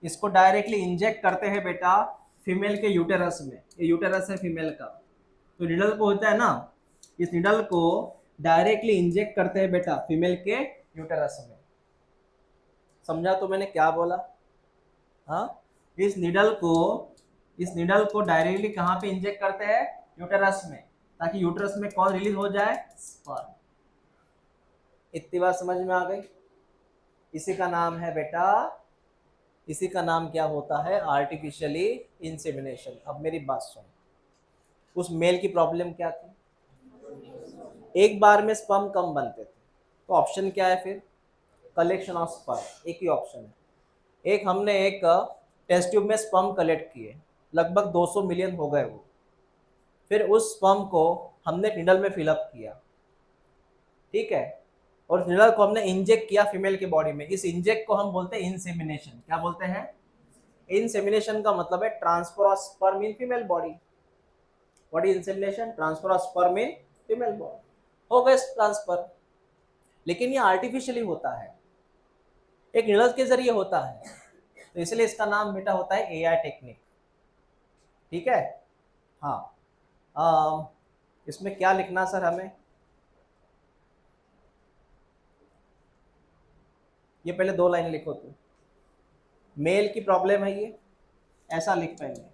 इसको डायरेक्टली इंजेक्ट करते हैं बेटा फीमेल के यूटेरस में। ये यूटेरस है फीमेल का, तो निडल को होता है ना, इस निडल को डायरेक्टली इंजेक्ट करते हैं बेटा फीमेल के यूटेरस में। समझा तो मैंने क्या बोला? हाँ, इस निडल को, इस निडल को डायरेक्टली कहाँ पे इंजेक्ट करते हैं? यूटेरस में, ताकि यूटेरस में कौन रिलीज हो जाए? स्पर्म। इतनी बात समझ में आ गई? इसी का नाम है बेटा, इसी का नाम क्या होता है? Artificially insemination. अब मेरी बात सुन, उस मेल की प्रॉब्लम क्या थी? एक बार में स्पर्म कम बनते थे, तो ऑप्शन क्या है फिर? कलेक्शन ऑफ स्पर्म, एक ही ऑप्शन है। एक हमने एक टेस्ट ट्यूब में स्पर्म कलेक्ट किए, लगभग 200 मिलियन हो गए वो। फिर उस स्पर्म को हमने निडल में फिलअप किया, ठीक है, और निडल को हमने इंजेक्ट किया फीमेल के बॉडी में। इस इंजेक्ट को हम बोलते हैं इंसेमिनेशन। क्या बोलते हैं? इंसेमिनेशन का मतलब है transfer of sperm in female body. What is insemination? Transfer of sperm in female body. हो गए ट्रांसफर, लेकिन ये आर्टिफिशियली होता है, एक निडल के जरिए होता है, तो इसलिए इसका नाम बेटा होता है एआई टेक्निक। ठीक है? हाँ। इसमें क्या लिखना सर हमें? ये पहले 2 लाइन लिखो तो, मेल की प्रॉब्लम है ये, ऐसा लिख पहले,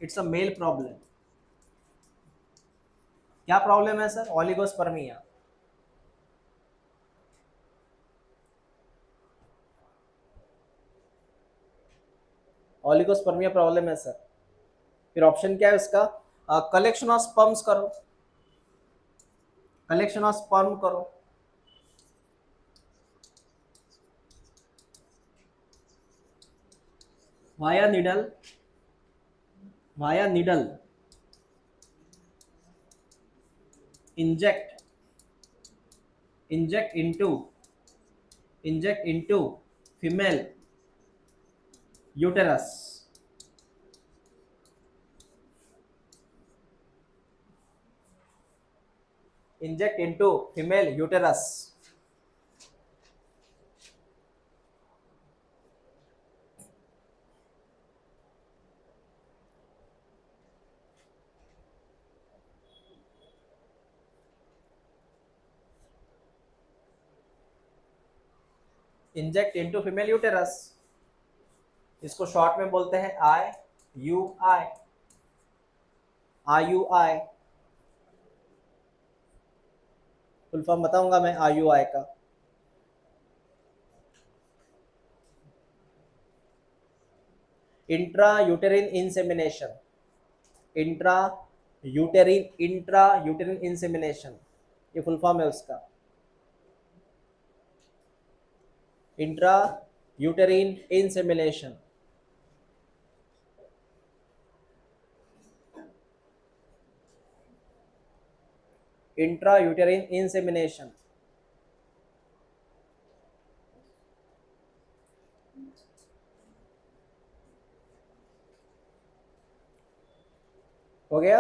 इट्स अ मेल प्रॉब्लम। क्या प्रॉब्लम है सर? ओलिगोस्पर्मिया। ओलिगोस्पर्मिया प्रॉब्लम है सर। फिर ऑप्शन क्या है उसका? कलेक्शन ऑफ स्पर्म्स करो, कलेक्शन ऑफ स्पर्म करो। Via needle, via needle inject, inject into, inject into female uterus, inject into female uterus. Inject into female uterus, इसको short में बोलते हैं I U I, I U I. Full form बताऊंगा मैं I U I का। Intra यूटेरिन insemination, intra यूटेरिन, intra यूटेरिन insemination, ये full form है उसका, इंट्रा यूटेरिन इंसेमिनेशन। Intra यूटेरिन insemination. हो गया।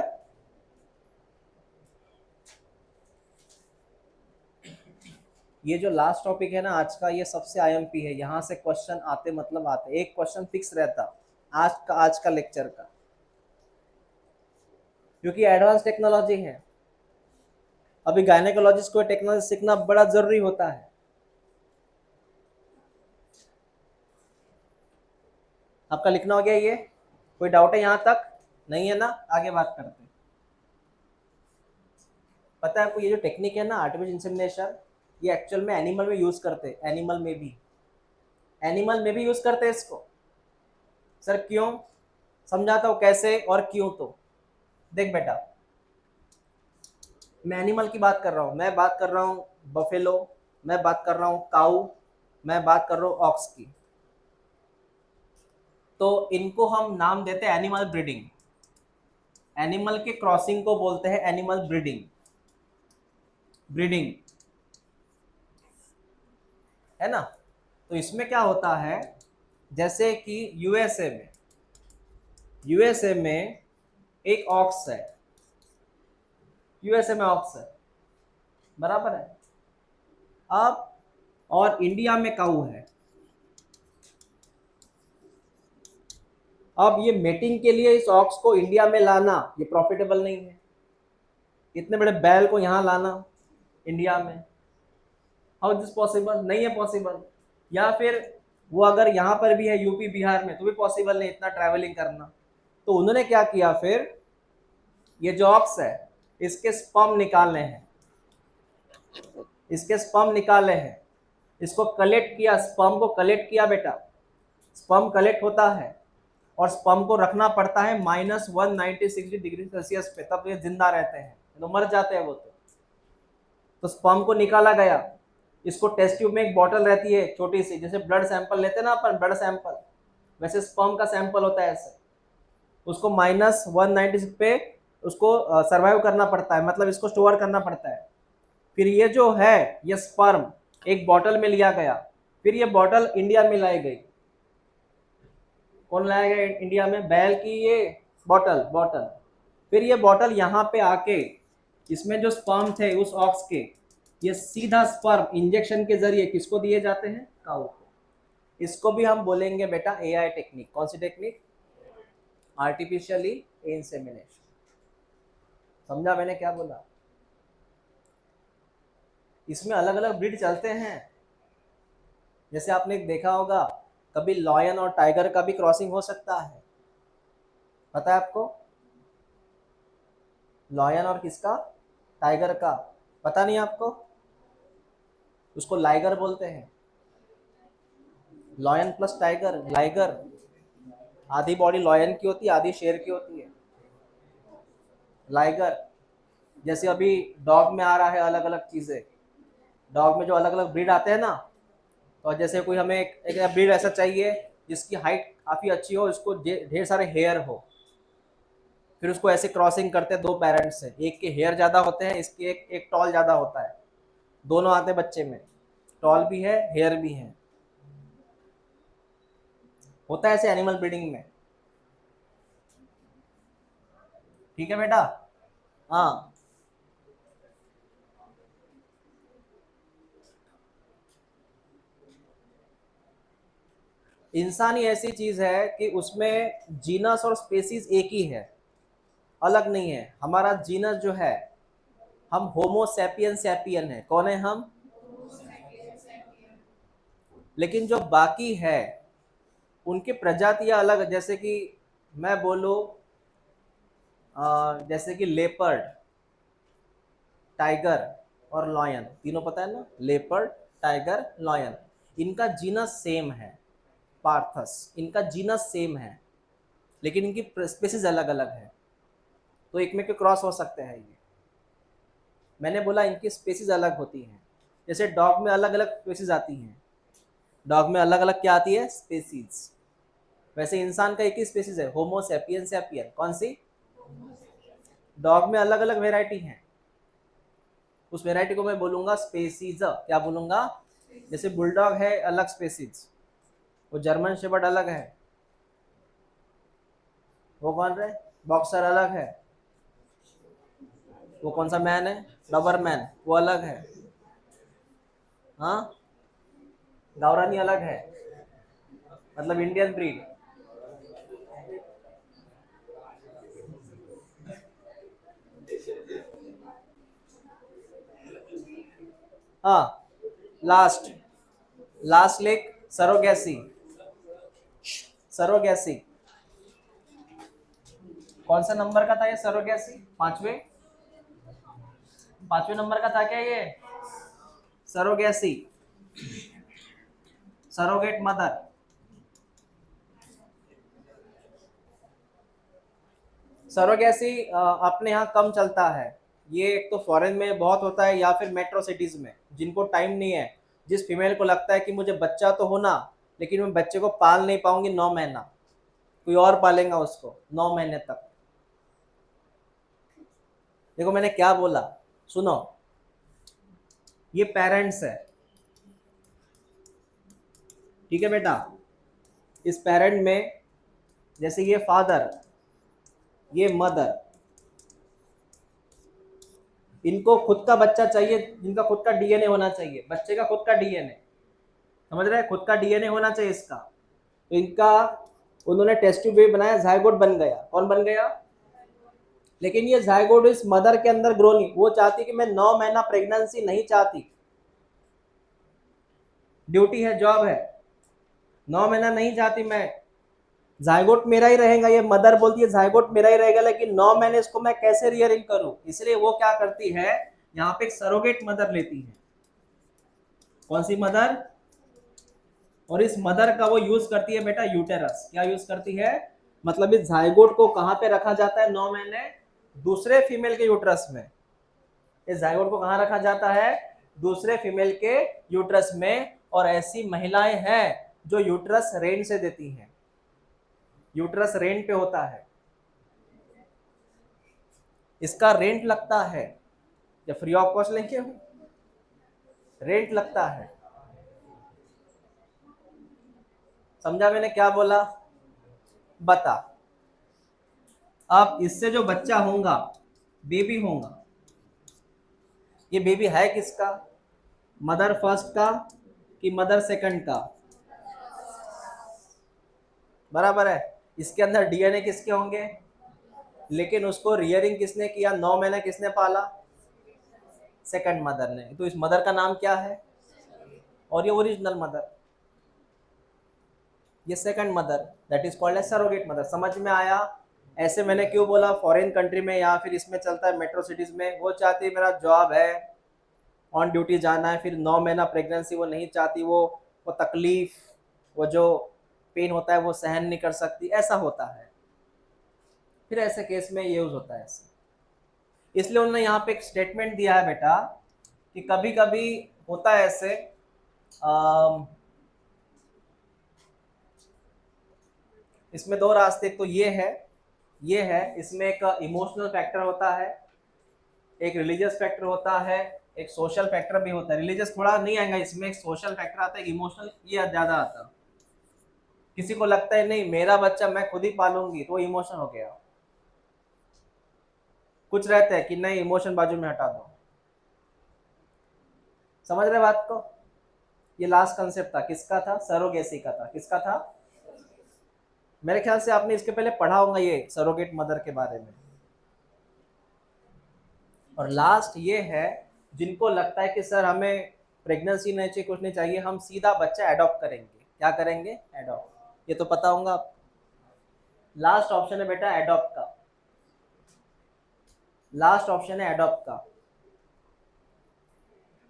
ये जो लास्ट टॉपिक है ना आज का, ये सबसे आईएमपी है, यहां से क्वेश्चन आते मतलब आते, एक क्वेश्चन फिक्स रहता आज का लेक्चर का, क्योंकि एडवांस टेक्नोलॉजी है। अभी गायनेकोलॉजिस्ट को टेक्नोलॉजी सीखना बड़ा जरूरी होता है। आपका लिखना हो गया ये? कोई डाउट है यहाँ तक? नहीं है ना? आगे बात करते हैं। पता है आपको ये जो टेक्निक है ना आर्टिफिशियल इंसेमिनेशन, ये एक्चुअल में एनिमल में यूज करते हैं, एनिमल में भी यूज करते हैं इसको। सर क्यों? समझाता हूँ कैसे और क्यों। तो देख बेटा, मैं एनिमल की बात कर रहा हूँ, मैं बात कर रहा हूँ बफेलो, मैं बात कर रहा हूँ काऊ, मैं बात कर रहा हूँ ऑक्स की। तो इनको हम नाम देते हैं एनिमल ब्रीडिंग। एनिमल के क्रॉसिंग को बोलते हैं एनिमल ब्रीडिंग है ना। तो इसमें क्या होता है, जैसे कि यूएसए में एक ऑक्स है, यूएसए में ऑक्स है, बराबर है। अब और इंडिया में काऊ है। अब ये मेटिंग के लिए इस ऑक्स को इंडिया में लाना ये प्रॉफिटेबल नहीं है, इतने बड़े बैल को यहाँ लाना इंडिया में, हाउ दिस पॉसिबल? नहीं है पॉसिबल। या फिर वो अगर यहाँ पर भी है यूपी बिहार में तो भी पॉसिबल नहीं इतना ट्रैवलिंग करना। तो उन्होंने क्या किया फिर, ये जो ऑक्स है इसके स्पर्म निकालने हैं, इसके स्पर्म निकाले हैं, इसको कलेक्ट किया, स्पर्म को कलेक्ट किया बेटा, स्पर्म कलेक्ट होता है और स्पर्म को रखना पड़ता है -196 डिग्री सेल्सियस पे, तब ये जिंदा रहते हैं, तो मर जाते हैं वो। तो स्पर्म को निकाला गया, इसको टेस्ट ट्यूब में एक बॉटल रहती है छोटी सी, जैसे ब्लड सैंपल लेते हैं ना अपन, ब्लड सैंपल, वैसे स्पर्म का सैंपल होता है ऐसे, उसको -196 पे उसको सर्वाइव करना पड़ता है, मतलब इसको स्टोर करना पड़ता है। फिर ये जो है ये स्पर्म एक बॉटल में लिया गया, फिर ये बॉटल इंडिया में लाई गई। कौन लाया गया इंडिया में? बैल की ये बॉटल। फिर ये बॉटल यहाँ पे आके इसमें जो स्पर्म थे उस ऑक्स के, ये सीधा स्पर्म इंजेक्शन के जरिए किसको दिए जाते हैं? काऊ को। इसको भी हम बोलेंगे बेटा एआई टेक्निक। कौन सी टेक्निक? Artificially insemination. समझा मैंने क्या बोला? इसमें अलग अलग ब्रीड चलते हैं, जैसे आपने देखा होगा कभी लॉयन और टाइगर का भी क्रॉसिंग हो सकता है, पता है आपको? लॉयन और किसका? टाइगर का। पता नहीं आपको? उसको लाइगर बोलते हैं, लॉयन प्लस टाइगर, लाइगर। आधी बॉडी लॉयन की होती है, आधी शेर की होती है, लाइगर। जैसे अभी डॉग में आ रहा है अलग अलग चीज़ें, डॉग में जो अलग अलग ब्रीड आते हैं ना, तो जैसे कोई हमें एक ब्रीड ऐसा चाहिए जिसकी हाइट काफ़ी अच्छी हो, इसको ढेर सारे हेयर हो, फिर उसको ऐसे क्रॉसिंग करते हैं दो पेरेंट्स से, एक के हेयर ज़्यादा होते हैं, इसके एक टॉल ज़्यादा होता है, दोनों आते हैं बच्चे में, टॉल भी है हेयर भी है, होता है ऐसे एनिमल ब्रीडिंग में। ठीक है बेटा? हाँ, इंसान ही ऐसी चीज है कि उसमें जीनस और स्पेसीज एक ही है, अलग नहीं है। हमारा जीनस जो है, हम होमो सैपियन सैपियन है। कौन है हम? लेकिन जो बाकी है उनकी प्रजातियां अलग, जैसे कि मैं बोलूं जैसे कि लेपर्ड, टाइगर और लॉयन, तीनों पता है ना, लेपर्ड, टाइगर, लॉयन, इनका जीनस सेम है, पार्थस, इनका जीनस सेम है, लेकिन इनकी स्पेसीज अलग अलग है, तो एक में के क्रॉस हो सकते हैं ये। मैंने बोला इनकी स्पेसीज अलग होती हैं, जैसे डॉग में अलग अलग स्पेसीज आती हैं, डॉग में अलग अलग क्या आती है? स्पेसीज। वैसे इंसान का एक ही स्पेसीज है, होमो सैपियन सैपियन। कौन सी? डॉग में अलग अलग वेराइटी हैं, उस वेराइटी को मैं बोलूंगा स्पेसीज। क्या बोलूंगा? जैसे बुलडॉग है अलग स्पेसीज, वो जर्मन शेपर्ड अलग है, वो कौन रहे, बॉक्सर अलग है, वो कौन सा मैन है, डबरमैन, वो अलग है। हाँ, गावरानी अलग है, मतलब इंडियन ब्रीड। हाँ, last last lake surrogacy. Surrogacy कौन सा नंबर का था ये सरोगेसी? पांचवे, पांचवे नंबर का था क्या ये सरोगेसी? Surrogate mother. सरोगेसी अपने यहाँ कम चलता है। ये एक तो फॉरेन में बहुत होता है या फिर मेट्रो सिटीज में, जिनको टाइम नहीं है, जिस फीमेल को लगता है कि मुझे बच्चा तो होना, लेकिन मैं बच्चे को पाल नहीं पाऊंगी 9 महीना, कोई और पालेगा उसको 9 महीने तक। देखो मैंने क्या बोला, सुनो, ये पेरेंट्स है, ठीक है बेटा। इस पेरेंट में जैसे ये फादर, ये मदर, इनको खुद का बच्चा चाहिए, जिनका खुद का डीएनए होना चाहिए, बच्चे का खुद का डीएनए, समझ रहे हैं, खुद का डीएनए होना चाहिए इसका। तो इनका उन्होंने टेस्ट ट्यूब बेबी बनाया, जायगोट बन गया। कौन बन गया? लेकिन ये जायगोट इस मदर के अंदर ग्रो नहीं, वो चाहती कि मैं 9 महीना प्रेगनेंसी नहीं चाहती, ड्यूटी है, जॉब है, 9 महीना नहीं चाहती मैं, जायगोट मेरा ही रहेगा। ये मदर बोलती है जायगोट मेरा ही रहेगा, लेकिन 9 महीने इसको मैं कैसे रियरिंग करूं, इसलिए वो क्या करती है, यहाँ पे एक सरोगेट मदर लेती है। कौन सी मदर? और इस मदर का वो यूज करती है बेटा यूटेरस। क्या यूज करती है? मतलब इस जायगोट को कहां पे रखा जाता है 9 महीने? दूसरे फीमेल के यूट्रस में। इस जायगोट को कहां रखा जाता है? दूसरे फीमेल के यूट्रस में। और ऐसी महिलाएं हैं जो यूट्रस रेंट से देती हैं, यूट्रस रेंट पे होता है, इसका रेंट लगता है, या फ्री ऑफ कॉस्ट लेंगे हम, रेंट लगता है। समझा मैंने क्या बोला? बता, अब इससे जो बच्चा होगा, बेबी होगा, ये बेबी है किसका? मदर फर्स्ट का कि मदर सेकंड का? बराबर है। इसके अंदर डीएनए किसके होंगे, लेकिन उसको रियरिंग किसने किया, 9 महीने किसने पाला? सेकंड मदर ने। तो इस मदर का नाम क्या है? और ये ओरिजिनल मदर, ये second mother, that is called as surrogate mother. समझ में आया? ऐसे मैंने क्यों बोला फॉरेन कंट्री में या फिर इसमें चलता है मेट्रो सिटीज में, वो चाहती है मेरा जॉब है, ऑन ड्यूटी जाना है, फिर 9 महीना प्रेगनेंसी वो नहीं चाहती, वो तकलीफ, वो जो पेन होता है वो सहन नहीं कर सकती, ऐसा होता है। फिर ऐसे केस में ये यूज होता है ऐसे। इसलिए उन्होंने यहाँ पे एक स्टेटमेंट दिया है बेटा कि कभी कभी होता है ऐसे, इसमें दो रास्ते, तो ये है, ये है, इसमें एक इमोशनल फैक्टर होता है, एक रिलीजियस फैक्टर होता है, एक सोशल फैक्टर भी होता है। रिलीजियस थोड़ा नहीं आएगा इसमें, एक सोशल फैक्टर आता है, इमोशनल ये ज्यादा आता है। किसी को लगता है नहीं मेरा बच्चा मैं खुद ही पालूंगी, तो इमोशन हो गया। कुछ रहता है कि नहीं इमोशन बाजू में हटा दो। समझ रहे बात को? ये लास्ट कंसेप्ट था, किसका था? सरोगेसी का था। किसका था? मेरे ख्याल से आपने इसके पहले पढ़ा होगा ये सरोगेट मदर के बारे में। और लास्ट ये है, जिनको लगता है कि सर हमें प्रेगनेंसी नहीं चाहिए, कुछ नहीं चाहिए, हम सीधा बच्चा एडॉप्ट करेंगे। क्या करेंगे? एडॉप्ट। ये तो पता होगा। लास्ट ऑप्शन है बेटा एडॉप्ट का, लास्ट ऑप्शन है एडॉप्ट का।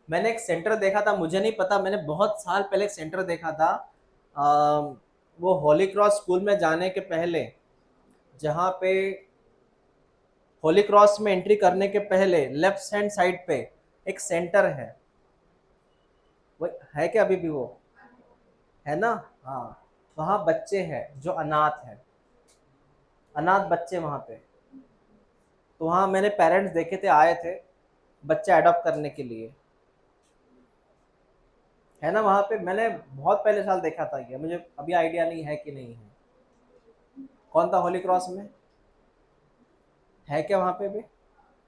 मैंने एक सेंटर देखा था, मुझे नहीं पता, मैंने बहुत साल पहले एक सेंटर देखा था, वो होली क्रॉस स्कूल में जाने के पहले, जहाँ पे होली क्रॉस में एंट्री करने के पहले लेफ्ट हैंड साइड पे एक सेंटर है, वो है क्या अभी भी? वो है ना? हाँ, वहाँ बच्चे हैं जो अनाथ हैं, अनाथ बच्चे वहाँ पे। तो वहाँ मैंने पेरेंट्स देखे थे, आए थे, बच्चा अडॉप्ट करने के लिए, है ना? वहाँ पे मैंने बहुत पहले साल देखा था ये, मुझे अभी आइडिया नहीं है कि नहीं है। कौन था होली क्रॉस में? है क्या वहाँ पे भी?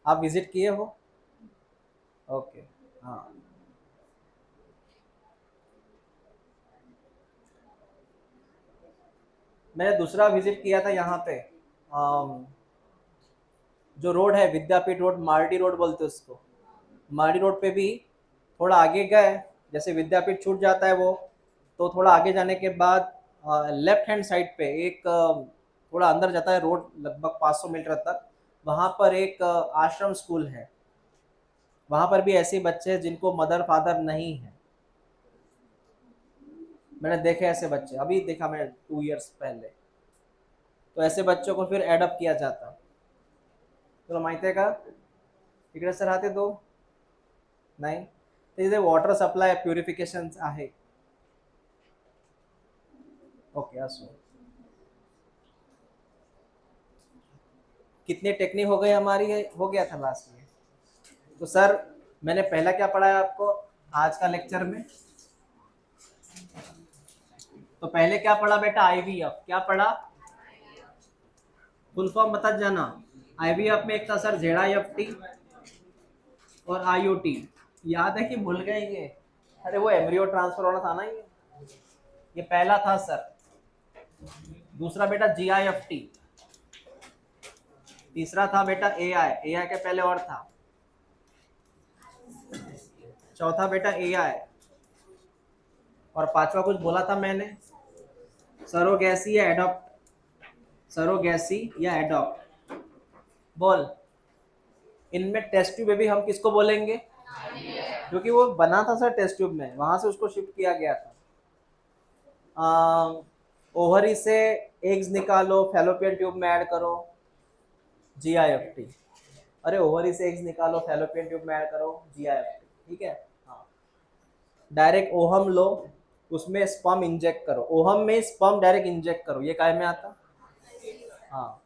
आप विजिट किए हो? ओके। हाँ, मैंने दूसरा विजिट किया था यहाँ पे, जो रोड है विद्यापीठ रोड, मार्डी रोड बोलते हैं उसको। मार्डी रोड पे भी थोड़ा आगे गए, जैसे विद्यापीठ छूट जाता है वो, तो थोड़ा आगे जाने के बाद लेफ्ट हैंड साइड पे एक थोड़ा अंदर जाता है रोड, लगभग 500 मीटर तक, वहाँ पर एक आश्रम स्कूल है। वहाँ पर भी ऐसे बच्चे हैं जिनको मदर फादर नहीं है। मैंने देखे ऐसे बच्चे, अभी देखा मैंने 2 इयर्स पहले। तो ऐसे बच्चों को फिर एडप्ट किया जाता। तुला माहिती आहे का? इकडे सर राहते तो नाही, तिथे वॉटर सप्लाय प्युरिफिकेशन आहे. ओके, असो. कितने टेक्निक हो गए हमारी है, हो गया था लास्ट में। तो सर मैंने पहला क्या पढ़ाया आपको आज का लेक्चर में? तो पहले क्या पढ़ा बेटा? आईवीएफ। क्या पढ़ा? फुल फॉर्म बता जाना। आईवीएफ में एक था सर ZIFT और IOT। याद है कि भूल गए ये? अरे वो एम्ब्रियो ट्रांसफर वाला था ना ये पहला था सर। दूसरा बेटा GIFT। तीसरा था बेटा AI के पहले और था। चौथा बेटा AI। और पांचवा कुछ बोला था मैंने, सरोगेसी या एडॉप्ट। सरोगेसी या एडॉप्ट बोल। इनमें टेस्ट ट्यूब बेबी हम किसको बोलेंगे? क्योंकि वो बना था सर टेस्ट ट्यूब में, वहां से उसको शिफ्ट किया गया था। ओवरी से एग्स निकालो, फैलोपियन ट्यूब में ऐड करो, GIFT। अरे ओवरी से एग्स निकालो, फैलोपियन ट्यूब में ऐड करो, GIFT। ठीक है। हाँ, डायरेक्ट ओहम लो, उसमें स्पर्म इंजेक्ट करो, ओहम में स्पर्म डायरेक्ट इंजेक्ट करो, ये काय में आता? हाँ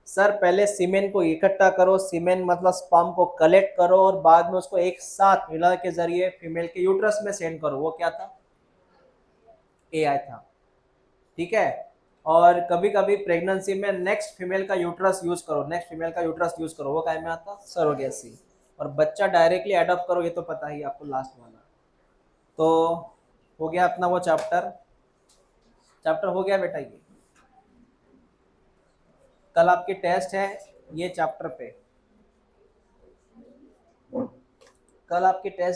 सर, पहले सीमेन को इकट्ठा करो, सीमेन मतलब स्पर्म को कलेक्ट करो, और बाद में उसको एक साथ मिला के जरिए फीमेल के यूट्रस में सेंड करो, वो क्या था? AI था। ठीक है। और कभी कभी प्रेगनेंसी में नेक्स्ट फीमेल का यूट्रस यूज करो, नेक्स्ट फीमेल का यूट्रस यूज करो, वो काय में आता? सरोगेसी। और बच्चा डायरेक्टली अडॉप्ट करो, ये तो पता ही आपको लास्ट वाला। तो हो गया अपना वो चैप्टर। चैप्टर हो गया बेटा ये। कल आपकी टेस्ट है ये चैप्टर पे, कल आपकी टेस्ट